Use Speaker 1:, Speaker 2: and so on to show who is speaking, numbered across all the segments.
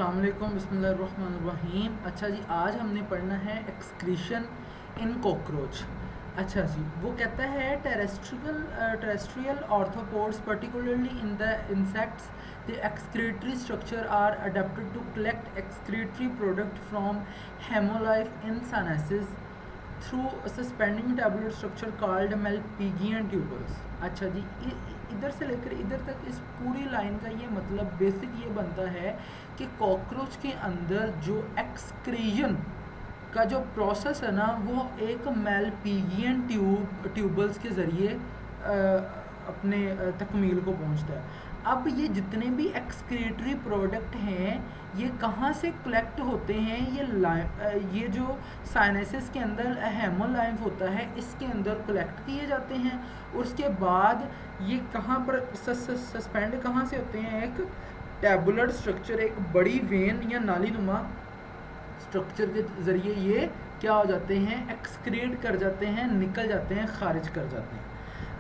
Speaker 1: अस्सलामुअलैकुम बिस्मिल्लाहिर्रहमानिर्रहीम। अच्छा जी, आज हमने पढ़ना है एक्सक्रीशन इन कॉकरोच। अच्छा जी, वो कहता है terrestrial arthropods particularly in the insects the excretory structure are adapted to collect excretory product from hemolymph in sinuses through suspending tubular structure called Malpighian tubules. अच्छा जी, इधर से लेकर इधर तक इस पूरी लाइन का ये मतलब बेसिक ये बनता है कि कॉकरोच के अंदर जो एक्सक्रीजन का जो प्रोसेस है ना, वो एक मेल्पिगियन ट्यूबल्स के ज़रिए अपने तकमील को पहुंचता है। अब ये जितने भी एक्सक्रीटरी प्रोडक्ट हैं, ये कहाँ से कलेक्ट होते हैं? ये जो साइनसेस के अंदर हेमोलाइम्फ होता है, इसके अंदर कलेक्ट किए जाते हैं। और उसके बाद ये कहाँ पर सस्पेंड कहाँ से होते हैं? एक टैबुलर स्ट्रक्चर, एक बड़ी वेन या नालीनुमा स्ट्रक्चर के ज़रिए ये क्या हो जाते हैं? एक्सक्रीट कर जाते हैं, निकल जाते हैं, खारिज कर जाते हैं।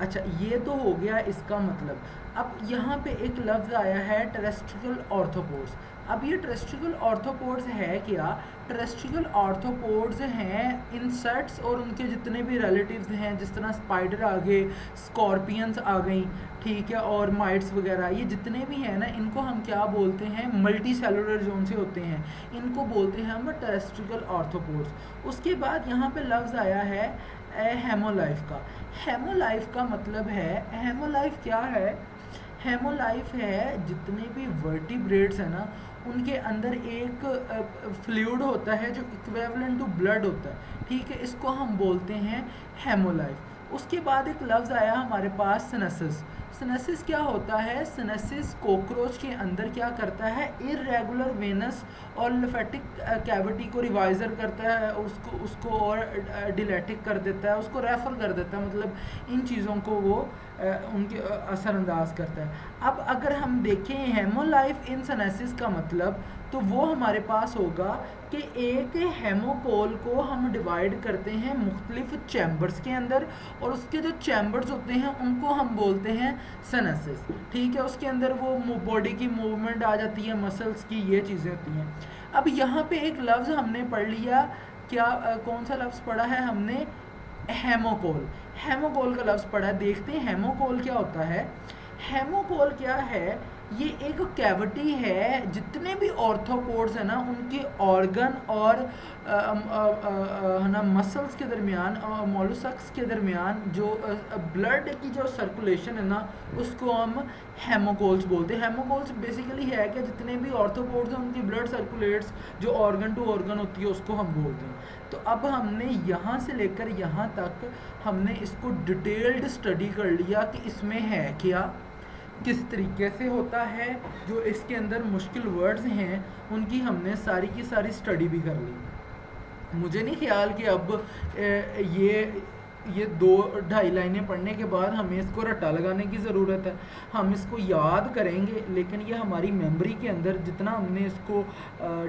Speaker 1: अच्छा, ये तो हो गया इसका मतलब। अब यहाँ पे एक लफ्ज़ आया है टेरेस्ट्रियल ऑर्थोपोड्स। अब ये टेरेस्ट्रियल ऑर्थोपोड्स है क्या? टेरेस्ट्रियल ऑर्थोपोड्स हैं इंसेक्ट्स और उनके जितने भी रिलेटिव्स हैं, जिस तरह स्पाइडर आ गए, स्कॉर्पियंस आ गई, ठीक है, और माइट्स वगैरह, ये जितने भी हैं ना, इनको हम क्या बोलते हैं? मल्टी सेलुलर जोन से होते हैं, इनको बोलते हैं हम टेरेस्ट्रियल ऑर्थोपोड्स। उसके बाद यहाँ पे लफ्ज़ आया है हेमोलाइफ का। हेमोलाइफ का मतलब है, हेमोलाइफ क्या है? हेमोलाइफ है जितने भी वर्टिब्रेट्स हैं ना, उनके अंदर एक फ्लूइड होता है जो इक्विवेलेंट टू ब्लड होता है, ठीक है, इसको हम बोलते हैं हेमोलाइफ। उसके बाद एक लफ्ज़ आया हमारे पास सिनेसिस। सिनेसिस क्या होता है? सिनेसिस कॉकरोच के अंदर क्या करता है? इरेगुलर वेनस और लिम्फेटिक कैविटी को रिवाइजर करता है, उसको और डिलेटिक कर देता है, उसको रेफर कर देता है, मतलब इन चीज़ों को वो उनके असरअंदाज करता है। अब अगर हम देखें हेमोलाइफ इन सिनेसिस का मतलब, तो वो हमारे पास होगा कि एक हेमोकोल को हम डिवाइड करते हैं मुख्तलिफ चैम्बर्स के अंदर, और उसके जो चैम्बर्स होते हैं उनको हम बोलते हैं सिनेसिस, ठीक है। उसके अंदर वो बॉडी की मूवमेंट आ जाती है, मसल्स की, ये चीज़ें होती हैं। अब यहाँ पे एक लफ्ज़ हमने पढ़ लिया, क्या कौन सा लफ्ज़ पढ़ा है हमने? हेमोकोल। हेमोकोल का लफ्ज़ पढ़ा है। देखते हैं हेमोकोल क्या होता है। हेमोकोल क्या है? ये एक कैविटी है, जितने भी ऑर्थोपोड्स हैं ना, उनके ऑर्गन और है ना मसल्स के दरमियान और मोलस्क्स के दरमियान जो ब्लड की जो सर्कुलेशन है ना, उसको हम हेमोकोल्स बोलते हैं। हेमोकोल्स बेसिकली है कि जितने भी ऑर्थोपोड्स हैं उनकी ब्लड सर्कुलेट्स, जो ऑर्गन टू ऑर्गन होती है, उसको हम बोलते हैं। तो अब हमने यहाँ से लेकर यहाँ तक हमने इसको डिटेल्ड स्टडी कर लिया कि इसमें है क्या, किस तरीके से होता है, जो इसके अंदर मुश्किल वर्ड्स हैं उनकी हमने सारी की सारी स्टडी भी कर ली। मुझे नहीं ख्याल कि अब ये 2-2.5 लाइनें पढ़ने के बाद हमें इसको रट्टा लगाने की ज़रूरत है। हम इसको याद करेंगे, लेकिन ये हमारी मेमोरी के अंदर जितना हमने इसको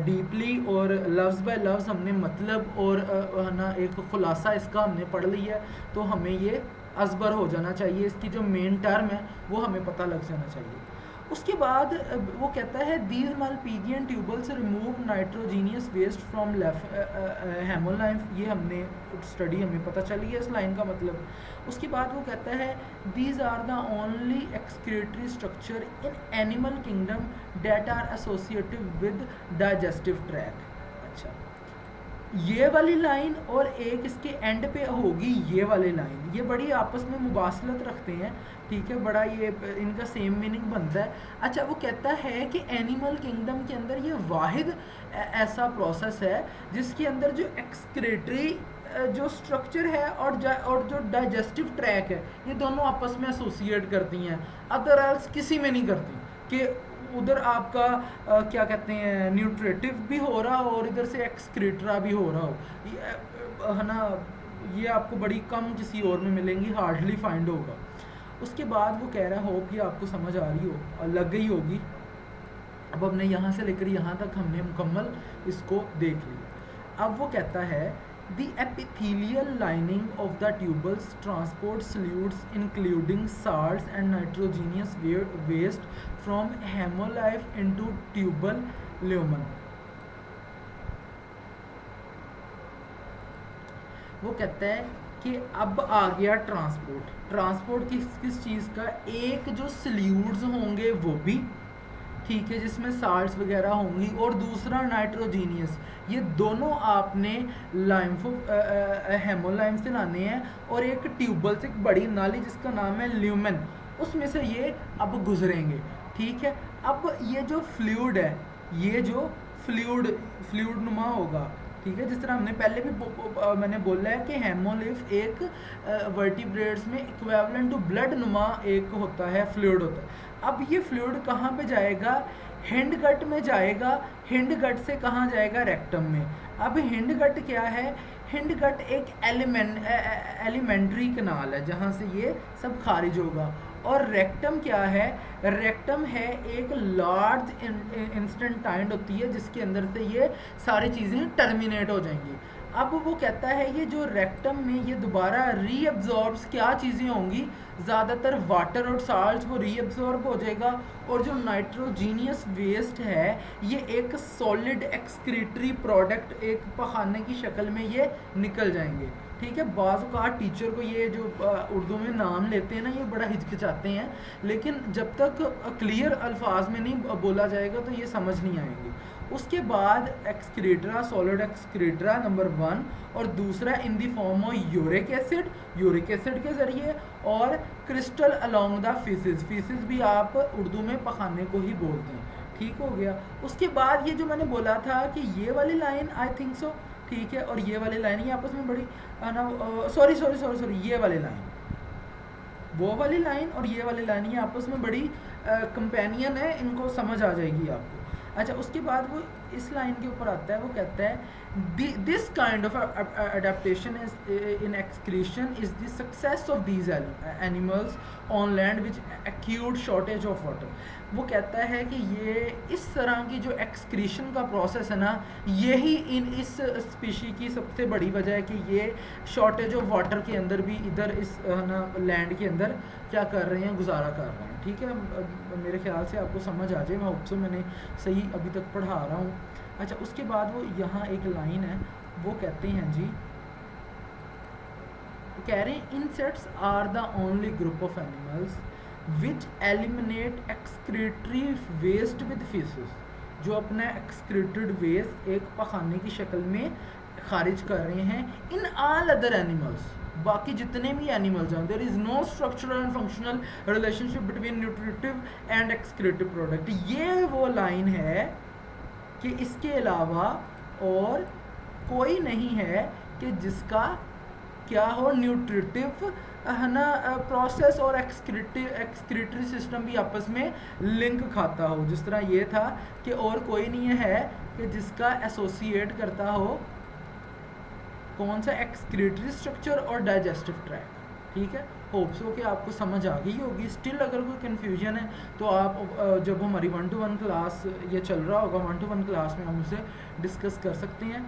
Speaker 1: डीपली और लफ्ज़ बाय लफ्ज़ हमने मतलब और है ना एक ख़ुलासा इसका हमने पढ़ लिया है, तो हमें ये अजबर हो जाना चाहिए। इसकी जो मेन टर्म है वो हमें पता लग जाना चाहिए। उसके बाद वो कहता है these Malpighian tubules remove nitrogenous waste from hemolymph. ये हमने स्टडी हमें पता चली है इस लाइन का मतलब। उसके बाद वो कहता है these are the only excretory structure in animal kingdom that are associated with digestive tract. अच्छा, ये वाली लाइन और एक इसके एंड पे होगी ये वाली लाइन, ये बड़ी आपस में मुबासलत रखते हैं, ठीक है, बड़ा ये इनका सेम मीनिंग बनता है। अच्छा, वो कहता है कि एनिमल किंगडम के अंदर ये वाहिद ऐसा प्रोसेस है जिसके अंदर जो एक्सक्रेटरी जो स्ट्रक्चर है और जो डाइजेस्टिव ट्रैक है, ये दोनों आपस में एसोसिएट करती हैं, अदर एल्स किसी में नहीं करती, कि उधर आपका क्या कहते हैं न्यूट्रेटिव भी हो रहा हो और इधर से एक्सक्रीटरा भी हो रहा हो, है ना। ये आपको बड़ी कम किसी और में मिलेंगी, हार्डली फाइंड होगा। उसके बाद वो कह रहा है, होप ये आपको समझ आ रही हो और लग गई होगी। अब हमने यहाँ से लेकर यहाँ तक हमने मुकम्मल इसको देख लिया। अब वो कहता है the epithelial lining of the tubules transports solutes including salts and nitrogenous waste from hemolymph into tubule lumen. वो कहता है कि अब आ गया ट्रांसपोर्ट। ट्रांसपोर्ट किस चीज़ का, एक जो सल्यूट्स होंगे वो भी ठीक है जिसमें साल्ट्स वगैरह होंगी, और दूसरा नाइट्रोजीनियस। ये दोनों आपने हेमोलाइम से लाने हैं, और एक ट्यूबल से एक बड़ी नाली जिसका नाम है ल्यूमेन, उसमें से ये अब गुजरेंगे। ठीक है, अब ये जो फ्लूइड है, ये जो फ्लूइड नुमा होगा, ठीक है, जिस तरह हमने पहले भी मैंने बोला है कि हेमोलिफ एक वर्टिब्रेट्स में इक्विवेलेंट टू ब्लड नुमा एक होता है, फ्लूइड होता है। अब ये फ्लूइड कहाँ पे जाएगा, हिंड गट में जाएगा। हिंड गट से कहाँ जाएगा, रेक्टम में। अब हिंड गट क्या है, हिंड गट एक एलिमेंट्री कनाल है जहाँ से ये सब खारिज होगा। और रेक्टम क्या है, रेक्टम है एक लार्ज इंस्टेंटाइन होती है जिसके अंदर से ये सारी चीज़ें टर्मिनेट हो जाएंगी। अब वो कहता है ये जो रेक्टम में ये दोबारा रीअब्जॉर्ब्स क्या चीज़ें होंगी, ज़्यादातर वाटर और साल्ट वो रीअब्जॉर्ब हो जाएगा, और जो नाइट्रोजीनियस वेस्ट है ये एक सॉलिड एक्सक्रीटरी प्रोडक्ट एक पखाने की शक्ल में ये निकल जाएंगे। ठीक है, बाज़ औक़ात टीचर को ये जो उर्दू में नाम लेते हैं ना, ये बड़ा हिचकिचाते हैं, लेकिन जब तक क्लियर अल्फाज में नहीं बोला जाएगा तो ये समझ नहीं आएंगे। उसके बाद एक्सक्रीटरा, सॉलिड एक्सक्रीटरा नंबर 1, और दूसरा in the form of uric acid के ज़रिए, और crystal along the faeces. Faeces भी आप उर्दू में पखाने को ही बोलते हैं। ठीक हो गया। उसके बाद ये जो मैंने बोला था कि ये वाली लाइन आई थिंक सो, ठीक है, और ये वाली लाइन ये आपस में बड़ी सॉरी ये वाली लाइन, वो वाली लाइन और ये वाली लाइन ये आपस में बड़ी कंपेनियन है, इनको समझ आ जाएगी आपको। अच्छा, उसके बाद वो इस लाइन के ऊपर आता है, वो कहता है this kind of adaptation is in excretion is the success of these animals on land which acute shortage of water. वो कहता है कि ये इस तरह की जो एक्सक्रीशन का प्रोसेस है ना, यही इस स्पीशी की सबसे बड़ी वजह है कि ये शॉर्टेज ऑफ वाटर के अंदर भी इधर इस ना लैंड के अंदर क्या कर रहे हैं, गुजारा कर रहे हैं। ठीक है, मेरे ख्याल से आपको समझ आ जाए, मैं होप सो मैंने सही अभी तक पढ़ा रहा हूँ। अच्छा, उसके बाद वो यहाँ एक लाइन है, वो कहते हैं जी, कह रहे हैं insects are the only group of animals which eliminate excretory waste with faeces, जो अपना एक्सक्रीटेड वेस्ट एक पखाने की शक्ल में खारिज कर रहे हैं। इन ऑल अदर एनिमल्स, बाकी जितने भी एनिमल्स हैं, there is no structural and functional relationship between nutritive and excretive product. ये वो लाइन है कि इसके अलावा और कोई नहीं है कि जिसका क्या हो, न्यूट्रिटिव है ना प्रोसेस और एक्सक्रीटरी सिस्टम भी आपस में लिंक खाता हो। जिस तरह ये था कि और कोई नहीं है कि जिसका एसोसिएट करता हो कौन सा, एक्सक्रीटरी स्ट्रक्चर और डाइजेस्टिव ट्रैक। ठीक है, होप सो कि आपको समझ आ गई होगी। स्टिल अगर कोई कन्फ्यूजन है तो आप जब हमारी 1-to-1 क्लास ये चल रहा होगा, 1-to-1 क्लास में हम उसे डिस्कस कर सकते हैं।